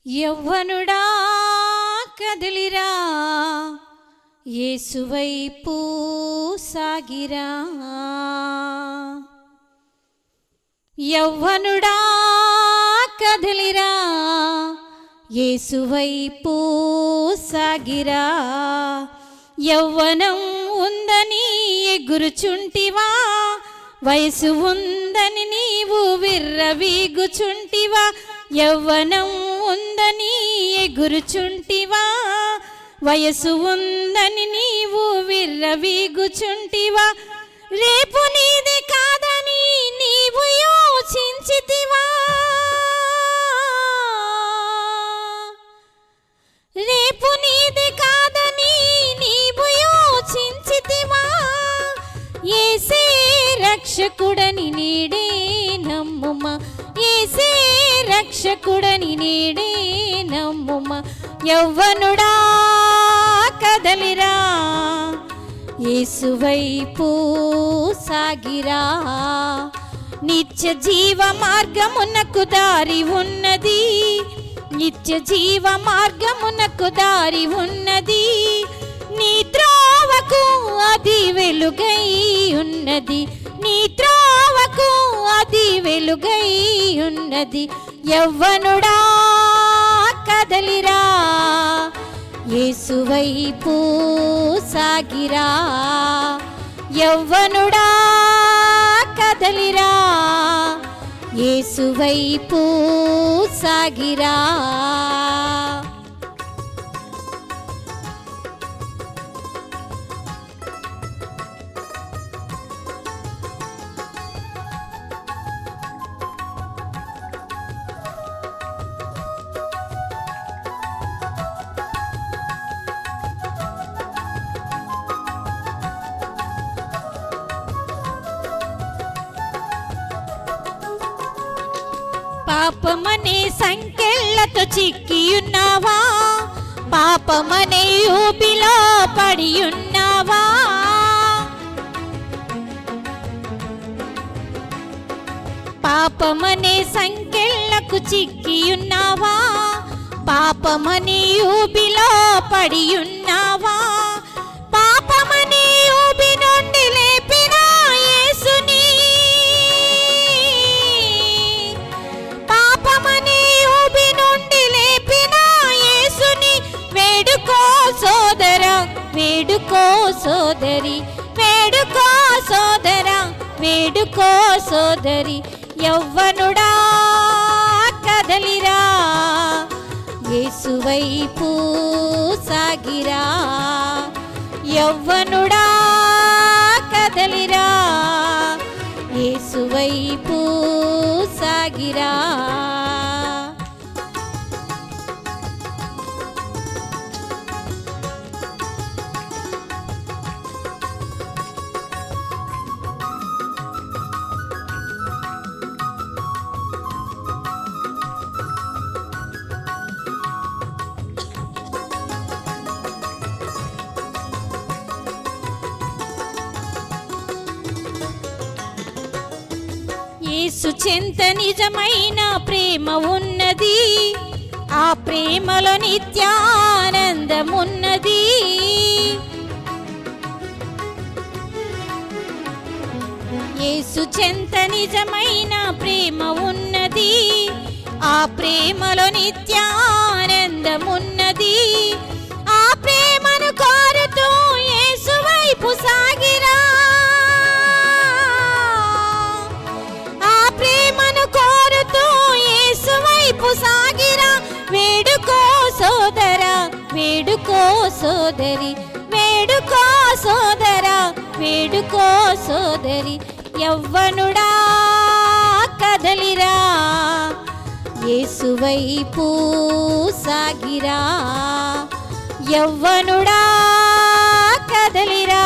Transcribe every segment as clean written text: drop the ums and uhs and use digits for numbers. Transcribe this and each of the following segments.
యవ్వనుడా కదిలిరా, యేసువైపు సాగిరా. యవ్వనుడా కదిలిరా, యేసువైపు సాగిరా. యవ్వనం ఉందని ఎగురుచుంటివా, వయసు ఉందని నీవు విర్రవీగుచుంటివా. యవ్వనం ఉందని ఎగురుచుంటివా, వయసు ఉందని నీవు విర్రవీగుచుంటివా. రేపు నీది కాదని నీవు యోచించితివా, రేపు నీది కాదని నీవు యోచించితివా. యేసే రక్షకుడని నేడే నమ్ముమా, యేసే రక్షకుడని నేడే నమ్ముమా. యవ్వనుడా కదలిరా, యేసువైపు సాగిరా. నిత్య జీవ మార్గమునకు దారి ఉన్నది, నిత్య జీవ మార్గమునకు దారి ఉన్నది. నీ త్రోవకు అది వెలుగై ఉన్నది, నీ త్రోవకు అది వెలుగై ఉన్నది. యవ్వనుడా కదలిరా, యేసువైపు సాగిరా. యవ్వనుడా కదలిరా, యేసువైపు సాగిరా. పాపమనే సంకెళ్ళతో చిక్కియున్నావా, పాపమనే ఊబిలో పడియున్నావా. పాపమనే సంకెళ్ళకు చిక్కియున్నావా, పాపమనే ఊబిలో పడియున్నావా. పాపమనే ఊబి నుండి లేపిన యేసుని, పాపమనే ఊబి నుండి లేపిన యేసుని వేడుకో సోదరా, వేడుకో సోదరి, వేడుకో సోదరా, వేడుకో సోదరి. యవ్వనుడా కదలిరా, యేసువైపు సాగిరా. యవ్వనుడా కదలిరా, యేసువైపు సాగిరా. యేసు చెంత నిజమైన ప్రేమ ఉన్నది, ఆ ప్రేమలో నిత్యానందమున్నది. యేసు చెంత నిజమైన ప్రేమ ఉన్నది, ఆ ప్రేమలో నిత్యానందమున్నది. ఆ ప్రేమను కోరుతూ యేసు వైపు సాగిరా, సాగిరా. వేడుకో సోదరా, వేడుకో సోదరి, వేడుకో సోదరా, వేడుకో సోదరి. యవ్వనుడా కదలిరా, యేసువైపు సాగిరా. యవ్వనుడా కదలిరా,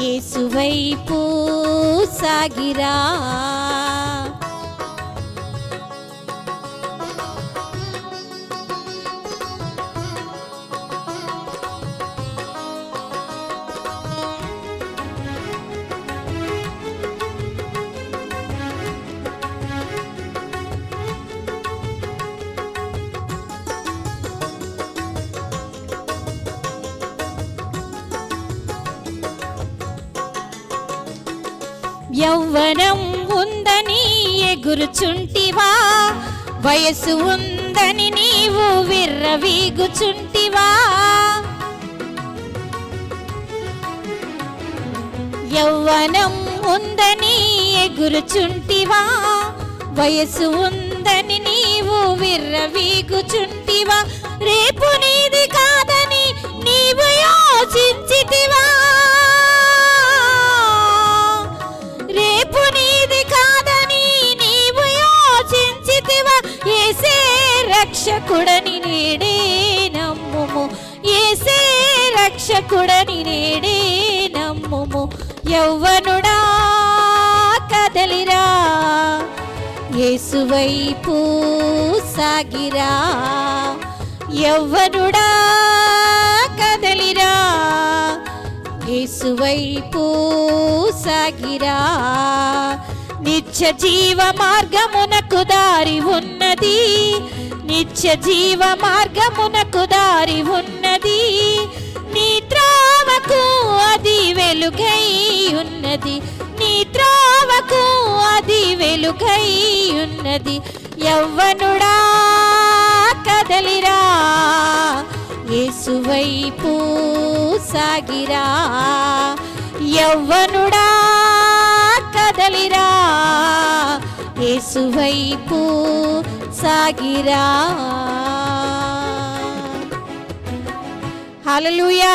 యేసువైపు సాగిరా. యవ్వనం ఉందని ఎగురుచుంటివా, వయసు ఉందని నీవు విర్రవీగుచుంటివా. యవ్వనం ఉందని ఎగురుచుంటివా, వయసు ఉందని నీవు విర్రవీగుచుంటివా. రేపు నీది కాదని నీవు యోచించితివా, రేపు నీది కాదని నీవు యోచించితివా. యేసే రక్షకుడని నేడే నమ్ముము, యేసే రక్షకుడని నేడే నమ్ముము. యవ్వనుడా కదలిరా, యేసువైపు సాగిరా. యవ్వనుడా కదలిరా, యేసువైపు సాగిరా. నిత్య జీవ మార్గమునకు దారి ఉన్నది, నిత్య జీవ మార్గమునకు దారి ఉన్నది. నీ త్రోవకు అది వెలుగై ఉన్నది, నీ త్రోవకు అది వెలుగై ఉన్నది. యవ్వనుడా కదలిరా, యేసువైపు సాగిరా. యవ్వనుడా కదలిరా, యేసువైపు సాగిరా. హల్లెలూయా.